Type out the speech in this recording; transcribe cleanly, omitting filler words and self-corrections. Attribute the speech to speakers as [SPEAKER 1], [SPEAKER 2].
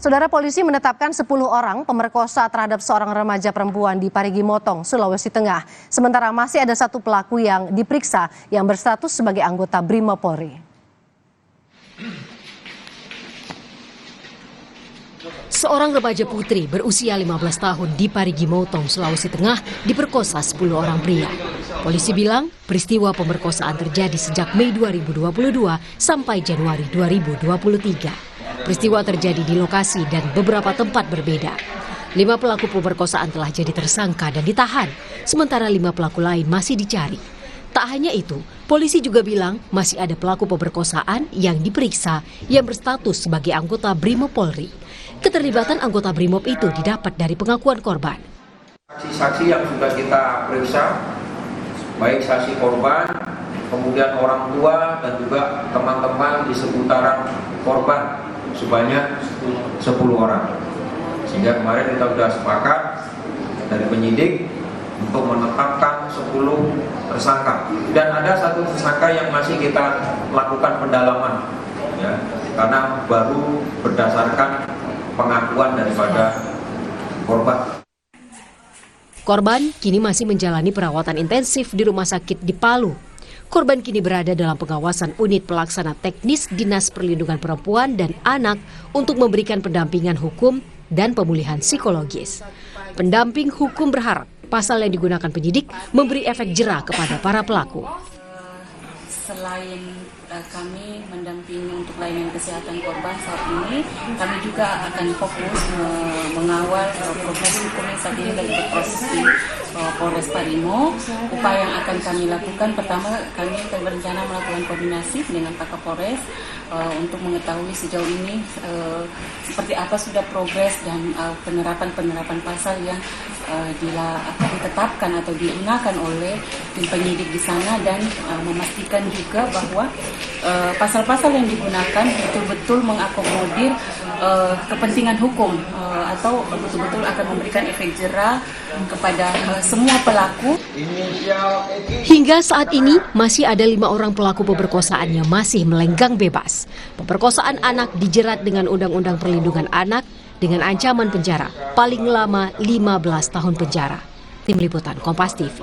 [SPEAKER 1] Saudara, polisi menetapkan 10 orang pemerkosa terhadap seorang remaja perempuan di Parigi Motong, Sulawesi Tengah. Sementara masih ada satu pelaku yang diperiksa yang berstatus sebagai anggota Brimob Polri.
[SPEAKER 2] Seorang remaja putri berusia 15 tahun di Parigi Motong, Sulawesi Tengah diperkosa 10 orang pria. Polisi bilang peristiwa pemerkosaan terjadi sejak Mei 2022 sampai Januari 2023. Peristiwa terjadi di lokasi dan beberapa tempat berbeda. 5 pelaku pemerkosaan telah jadi tersangka dan ditahan, sementara 5 pelaku lain masih dicari. Tak hanya itu, polisi juga bilang masih ada pelaku pemerkosaan yang diperiksa yang berstatus sebagai anggota Brimob Polri. Keterlibatan anggota Brimob itu didapat dari pengakuan korban.
[SPEAKER 3] Saksi-saksi yang sudah kita periksa, baik saksi korban, kemudian orang tua dan juga teman-teman di seputaran korban sebanyak 10 orang. Sehingga kemarin kita sudah sepakat dari penyidik untuk menetapkan 10 tersangka. Dan ada satu tersangka yang masih kita lakukan pendalaman, ya, karena baru berdasarkan pengakuan daripada korban.
[SPEAKER 2] Korban kini masih menjalani perawatan intensif di rumah sakit di Palu. Korban kini berada dalam pengawasan unit pelaksana teknis Dinas Perlindungan Perempuan dan Anak untuk memberikan pendampingan hukum dan pemulihan psikologis. Pendamping hukum berharap pasal yang digunakan penyidik memberi efek jera kepada para pelaku.
[SPEAKER 4] Selain kami mendampingi untuk layanan kesehatan korban saat ini, kami juga akan fokus mengawal proses hukum yang saat ini lagi berproses di Polres Parimo. Upaya yang akan kami lakukan, pertama kami akan berencana melakukan koordinasi dengan Pak Kapolres untuk mengetahui sejauh ini seperti apa sudah progres dan penerapan pasal yang ditetapkan atau digunakan oleh tim penyidik di sana, dan memastikan juga bahwa pasal-pasal yang digunakan betul-betul mengakomodir kepentingan hukum atau betul-betul akan memberikan efek jera kepada semua pelaku.
[SPEAKER 2] Hingga saat ini masih ada 5 orang pelaku pemerkosaan yang masih melenggang bebas. Pemerkosaan anak dijerat dengan Undang-Undang Perlindungan Anak dengan ancaman penjara paling lama 15 tahun penjara. Tim Liputan Kompas TV.